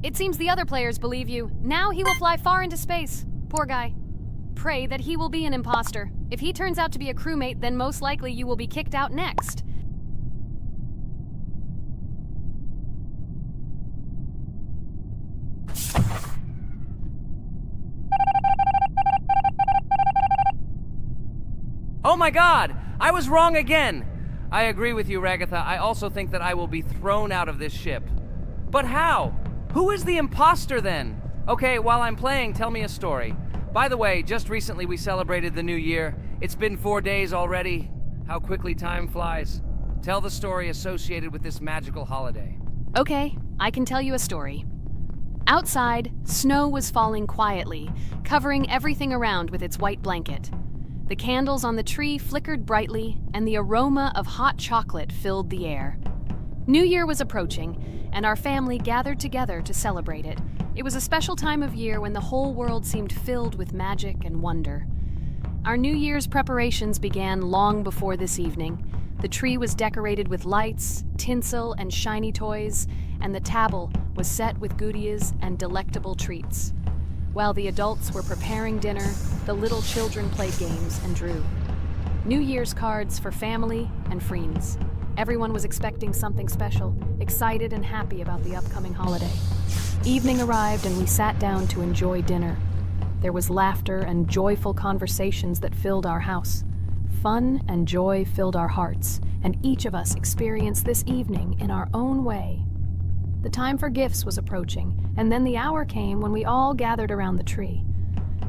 It seems the other players believe you. Now he will fly far into space. Poor guy. Pray that he will be an imposter. If he turns out to be a crewmate, then most likely you will be kicked out next. Oh my god! I was wrong again! I agree with you, Ragatha. I also think that I will be thrown out of this ship. But how? Who is the imposter then? Okay, while I'm playing, tell me a story. By the way, just recently we celebrated the new year. It's been 4 days already. How quickly time flies. Tell the story associated with this magical holiday. Okay, I can tell you a story. Outside, snow was falling quietly, covering everything around with its white blanket. The candles on the tree flickered brightly, and the aroma of hot chocolate filled the air. New Year was approaching, and our family gathered together to celebrate it. It was a special time of year when the whole world seemed filled with magic and wonder. Our New Year's preparations began long before this evening. The tree was decorated with lights, tinsel, and shiny toys, and the table was set with goodies and delectable treats. While the adults were preparing dinner, the little children played games and drew. New Year's cards for family and friends. Everyone was expecting something special, excited and happy about the upcoming holiday. Evening arrived and we sat down to enjoy dinner. There was laughter and joyful conversations that filled our house. Fun and joy filled our hearts, and each of us experienced this evening in our own way. The time for gifts was approaching, and then the hour came when we all gathered around the tree.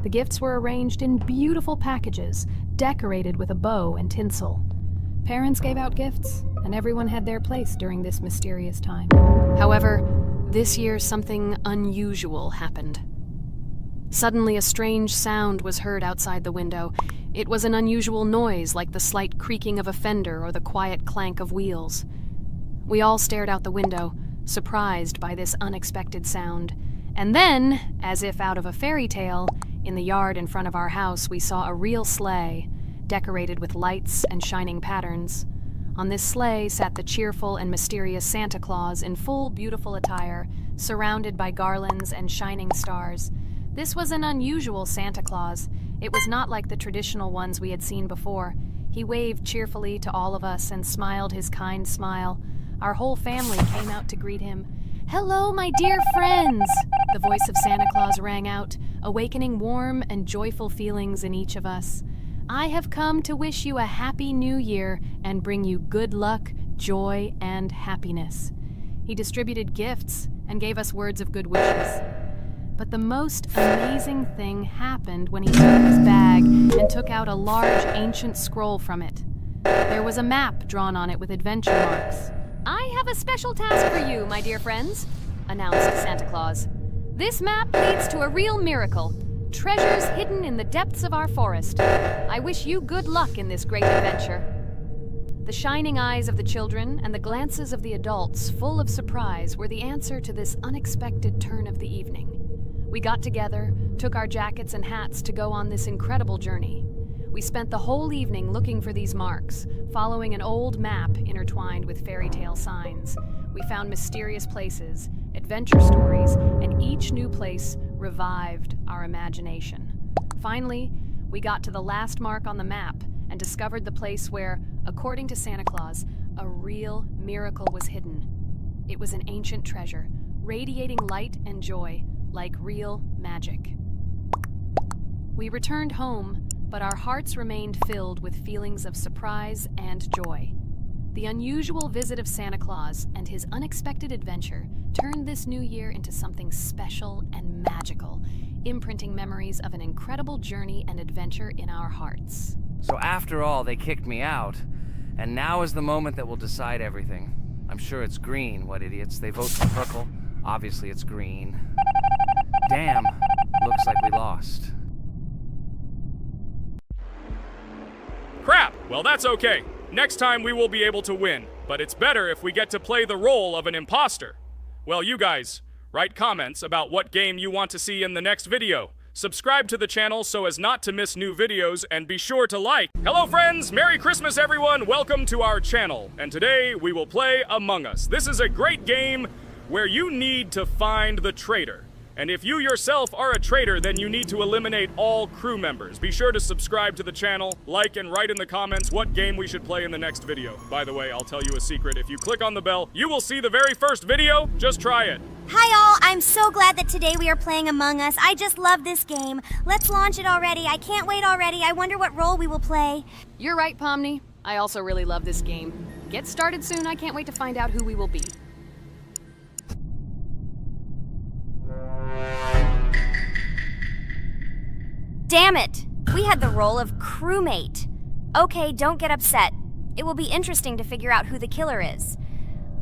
The gifts were arranged in beautiful packages, decorated with a bow and tinsel. Parents gave out gifts, and everyone had their place during this mysterious time. However, this year something unusual happened. Suddenly a strange sound was heard outside the window. It was an unusual noise, like the slight creaking of a fender or the quiet clank of wheels. We all stared out the window, surprised by this unexpected sound. And then, as if out of a fairy tale, in the yard in front of our house we saw a real sleigh, decorated with lights and shining patterns. On this sleigh sat the cheerful and mysterious Santa Claus in full beautiful attire, surrounded by garlands and shining stars. This was an unusual Santa Claus. It was not like the traditional ones we had seen before. He waved cheerfully to all of us and smiled his kind smile. Our whole family came out to greet him. "Hello, my dear friends!" The voice of Santa Claus rang out, awakening warm and joyful feelings in each of us. "I have come to wish you a happy new year and bring you good luck, joy, and happiness." He distributed gifts and gave us words of good wishes. But the most amazing thing happened when he took his bag and took out a large ancient scroll from it. There was a map drawn on it with adventure marks. "I have a special task for you, my dear friends," announced Santa Claus. "This map leads to a real miracle. Treasures hidden in the depths of our forest. I wish you good luck in this great adventure." The shining eyes of the children and the glances of the adults, full of surprise, were the answer to this unexpected turn of the evening. We got together, took our jackets and hats to go on this incredible journey. We spent the whole evening looking for these marks, following an old map intertwined with fairy tale signs. We found mysterious places, adventure stories, and each new place revived our imagination. Finally, we got to the last mark on the map and discovered the place where, according to Santa Claus, a real miracle was hidden. It was an ancient treasure, radiating light and joy, like real magic. We returned home, but our hearts remained filled with feelings of surprise and joy. The unusual visit of Santa Claus and his unexpected adventure turned this new year into something special and magical, imprinting memories of an incredible journey and adventure in our hearts. So after all, they kicked me out, and now is the moment that will decide everything. I'm sure it's green, what idiots. They vote for purple. Obviously it's green. Damn, looks like we lost. Crap! Well, that's okay. Next time we will be able to win, but it's better if we get to play the role of an imposter. Well, you guys, write comments about what game you want to see in the next video. Subscribe to the channel so as not to miss new videos, and be sure to like. Hello friends, Merry Christmas everyone, welcome to our channel. And today we will play Among Us. This is a great game where you need to find the traitor. And if you yourself are a traitor, then you need to eliminate all crew members. Be sure to subscribe to the channel, like, and write in the comments what game we should play in the next video. By the way, I'll tell you a secret. If you click on the bell, you will see the very first video. Just try it. Hi all, I'm so glad that today we are playing Among Us. I just love this game. Let's launch it already. I can't wait already. I wonder what role we will play. You're right, Pomni. I also really love this game. Get started soon. I can't wait to find out who we will be. Damn it! We had the role of crewmate. Okay, don't get upset. It will be interesting to figure out who the killer is.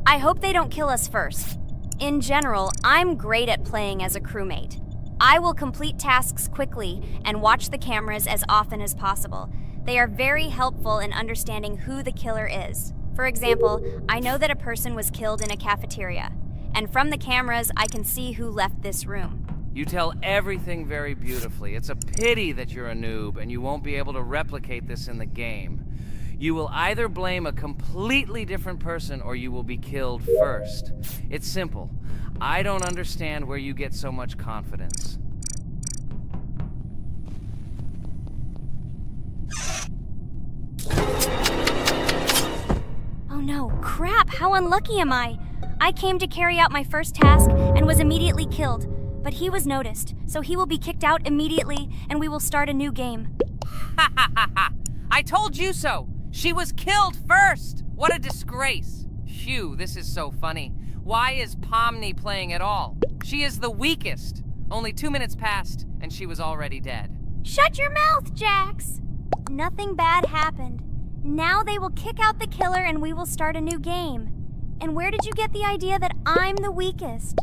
I hope they don't kill us first. In general, I'm great at playing as a crewmate. I will complete tasks quickly and watch the cameras as often as possible. They are very helpful in understanding who the killer is. For example, I know that a person was killed in a cafeteria, and from the cameras, I can see who left this room. You tell everything very beautifully. It's a pity that you're a noob and you won't be able to replicate this in the game. You will either blame a completely different person or you will be killed first. It's simple. I don't understand where you get so much confidence. Oh no, crap, how unlucky am I? I came to carry out my first task and was immediately killed. But he was noticed, so he will be kicked out immediately, and we will start a new game. Ha ha ha ha! I told you so! She was killed first! What a disgrace! Phew, this is so funny. Why is Pomni playing at all? She is the weakest. Only 2 minutes passed, and she was already dead. Shut your mouth, Jax! Nothing bad happened. Now they will kick out the killer, and we will start a new game. And where did you get the idea that I'm the weakest?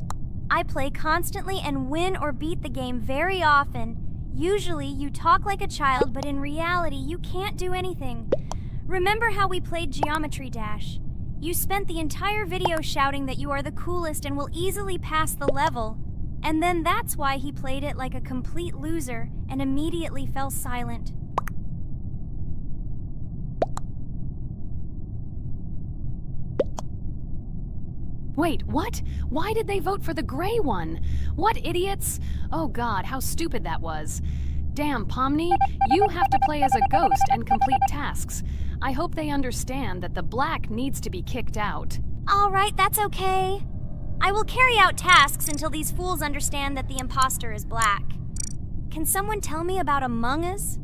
I play constantly and win or beat the game very often. Usually, you talk like a child, but in reality, you can't do anything. Remember how we played Geometry Dash? You spent the entire video shouting that you are the coolest and will easily pass the level. And then that's why he played it like a complete loser and immediately fell silent. Wait, what? Why did they vote for the gray one? What idiots? Oh god, how stupid that was. Damn, Pomni, you have to play as a ghost and complete tasks. I hope they understand that the black needs to be kicked out. All right, that's okay. I will carry out tasks until these fools understand that the imposter is black. Can someone tell me about Among Us?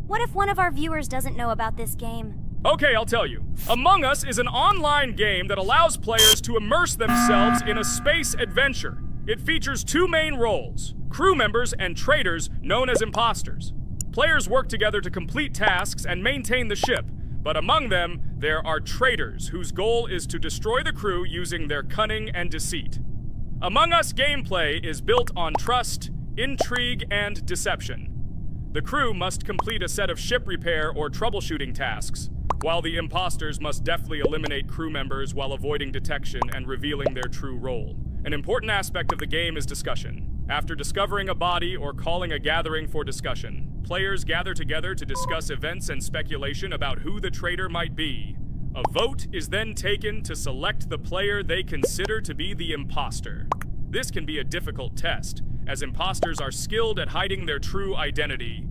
What if one of our viewers doesn't know about this game? Okay, I'll tell you. Among Us is an online game that allows players to immerse themselves in a space adventure. It features two main roles, crew members and traitors known as imposters. Players work together to complete tasks and maintain the ship, but among them, there are traitors whose goal is to destroy the crew using their cunning and deceit. Among Us gameplay is built on trust, intrigue, and deception. The crew must complete a set of ship repair or troubleshooting tasks, while the imposters must deftly eliminate crew members while avoiding detection and revealing their true role. An important aspect of the game is discussion. After discovering a body or calling a gathering for discussion, players gather together to discuss events and speculation about who the traitor might be. A vote is then taken to select the player they consider to be the imposter. This can be a difficult test, as imposters are skilled at hiding their true identity.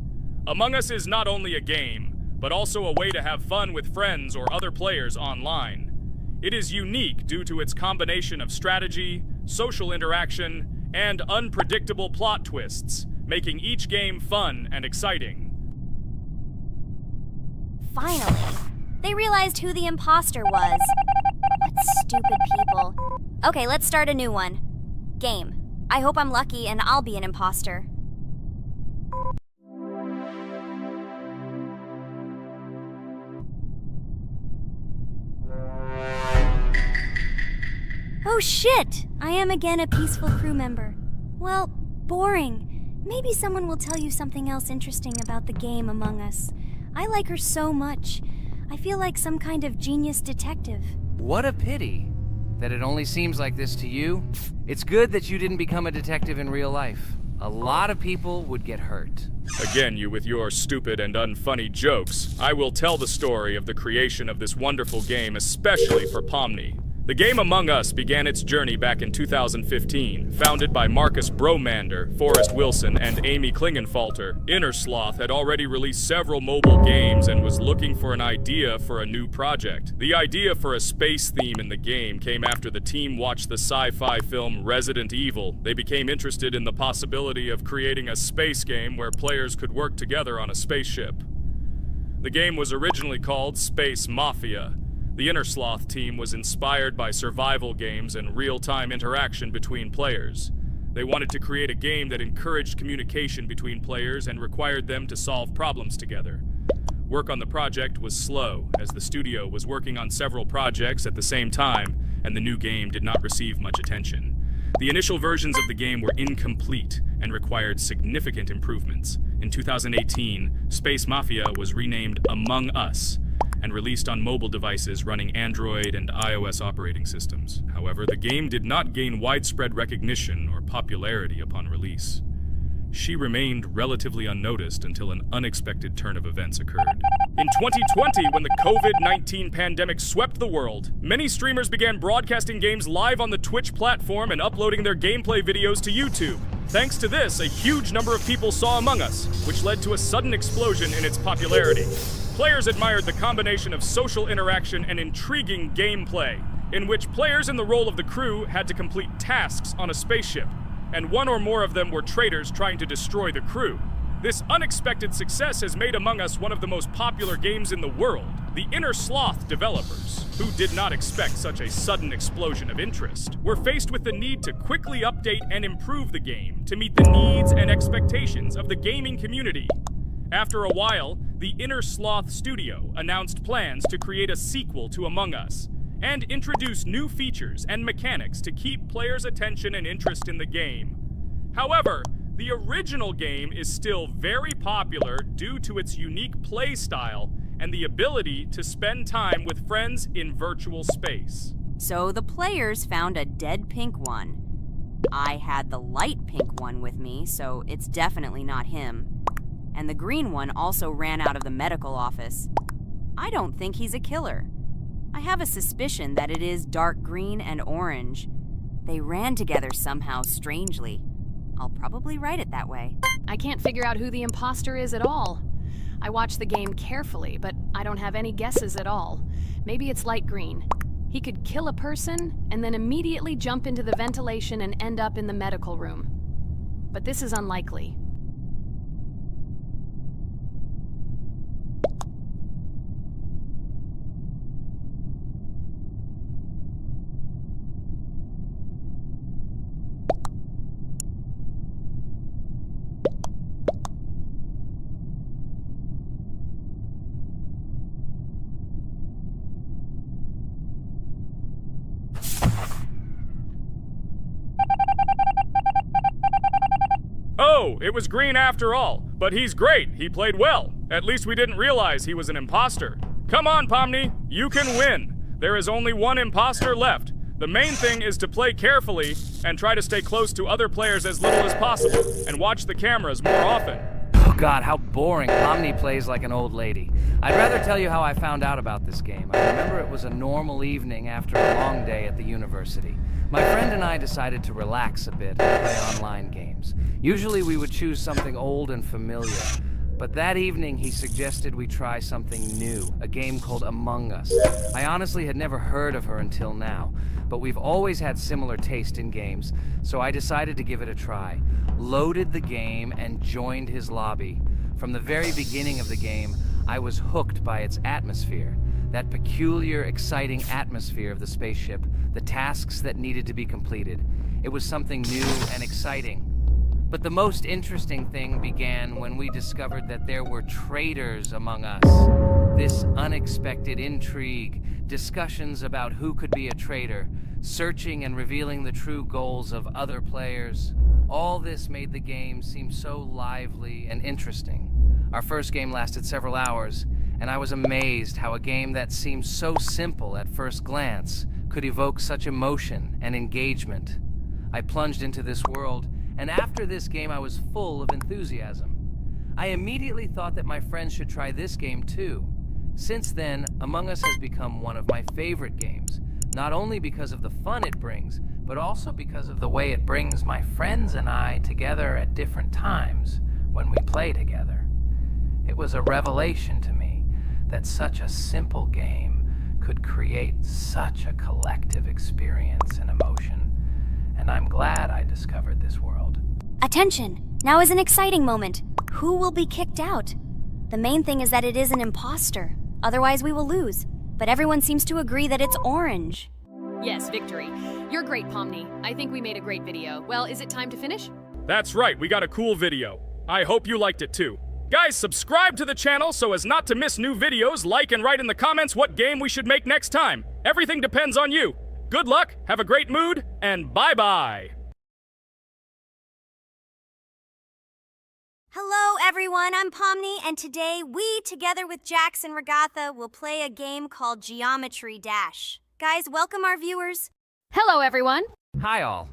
Among Us is not only a game, but also a way to have fun with friends or other players online. It is unique due to its combination of strategy, social interaction, and unpredictable plot twists, making each game fun and exciting. Finally. They realized who the imposter was. What stupid people. Okay, let's start a new one. Game. I hope I'm lucky and I'll be an imposter. Oh shit! I am again a peaceful crew member. Well, boring. Maybe someone will tell you something else interesting about the game Among Us. I like her so much. I feel like some kind of genius detective. What a pity that it only seems like this to you. It's good that you didn't become a detective in real life. A lot of people would get hurt. Again, you with your stupid and unfunny jokes. I will tell the story of the creation of this wonderful game, especially for Pomni. The game Among Us began its journey back in 2015. Founded by Marcus Bromander, Forrest Wilson, and Amy Klingenfalter, Innersloth had already released several mobile games and was looking for an idea for a new project. The idea for a space theme in the game came after the team watched the sci-fi film Resident Evil. They became interested in the possibility of creating a space game where players could work together on a spaceship. The game was originally called Space Mafia. The Innersloth team was inspired by survival games and real-time interaction between players. They wanted to create a game that encouraged communication between players and required them to solve problems together. Work on the project was slow, as the studio was working on several projects at the same time, and the new game did not receive much attention. The initial versions of the game were incomplete and required significant improvements. In 2018, Space Mafia was renamed Among Us, and released on mobile devices running Android and iOS operating systems. However, the game did not gain widespread recognition or popularity upon release. She remained relatively unnoticed until an unexpected turn of events occurred. In 2020, when the COVID-19 pandemic swept the world, many streamers began broadcasting games live on the Twitch platform and uploading their gameplay videos to YouTube. Thanks to this, a huge number of people saw Among Us, which led to a sudden explosion in its popularity. Players admired the combination of social interaction and intriguing gameplay, in which players in the role of the crew had to complete tasks on a spaceship, and one or more of them were traitors trying to destroy the crew. This unexpected success has made Among Us one of the most popular games in the world. The Innersloth developers, who did not expect such a sudden explosion of interest, were faced with the need to quickly update and improve the game to meet the needs and expectations of the gaming community. After a while, the Innersloth studio announced plans to create a sequel to Among Us and introduce new features and mechanics to keep players' attention and interest in the game. However, the original game is still very popular due to its unique play style and the ability to spend time with friends in virtual space. So the players found a dead pink one. I had the light pink one with me, so it's definitely not him. And the green one also ran out of the medical office. I don't think he's a killer. I have a suspicion that it is dark green and orange. They ran together somehow strangely. I'll probably write it that way. I can't figure out who the imposter is at all. I watched the game carefully, but I don't have any guesses at all. Maybe it's light green. He could kill a person and then immediately jump into the ventilation and end up in the medical room. But this is unlikely. Oh, it was green after all. But he's great. He played well. At least we didn't realize he was an imposter. Come on, Pomni. You can win. There is only one imposter left. The main thing is to play carefully and try to stay close to other players as little as possible and watch the cameras more often. Oh God, how boring. Pomni plays like an old lady. I'd rather tell you how I found out about this game. I remember it was a normal evening after a long day at the university. My friend and I decided to relax a bit and play online games. Usually we would choose something old and familiar, but that evening he suggested we try something new, a game called Among Us. I honestly had never heard of her until now, but we've always had similar taste in games, so I decided to give it a try. Loaded the game and joined his lobby. From the very beginning of the game, I was hooked by its atmosphere. That peculiar, exciting atmosphere of the spaceship, the tasks that needed to be completed. It was something new and exciting. But the most interesting thing began when we discovered that there were traitors among us. This unexpected intrigue, discussions about who could be a traitor, searching and revealing the true goals of other players. All this made the game seem so lively and interesting. Our first game lasted several hours, and I was amazed how a game that seemed so simple at first glance could evoke such emotion and engagement. I plunged into this world, and after this game I was full of enthusiasm. I immediately thought that my friends should try this game too. Since then, Among Us has become one of my favorite games, not only because of the fun it brings, but also because of the way it brings my friends and I together at different times when we play together. It was a revelation to me that such a simple game could create such a collective experience and emotion. And I'm glad I discovered this world. Attention! Now is an exciting moment. Who will be kicked out? The main thing is that it is an imposter. Otherwise, we will lose. But everyone seems to agree that it's orange. Yes, victory. You're great, Pomni. I think we made a great video. Well, is it time to finish? That's right, we got a cool video. I hope you liked it too. Guys, subscribe to the channel so as not to miss new videos, like and write in the comments what game we should make next time. Everything depends on you. Good luck, have a great mood, and bye-bye. Hello, everyone. I'm Pomni, and today we, together with Jax and Regatha, will play a game called Geometry Dash. Guys, welcome our viewers. Hello, everyone. Hi all.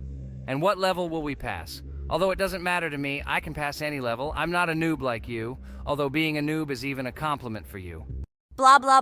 And what level will we pass? Although it doesn't matter to me, I can pass any level. I'm not a noob like you, although being a noob is even a compliment for you. Blah, blah, blah.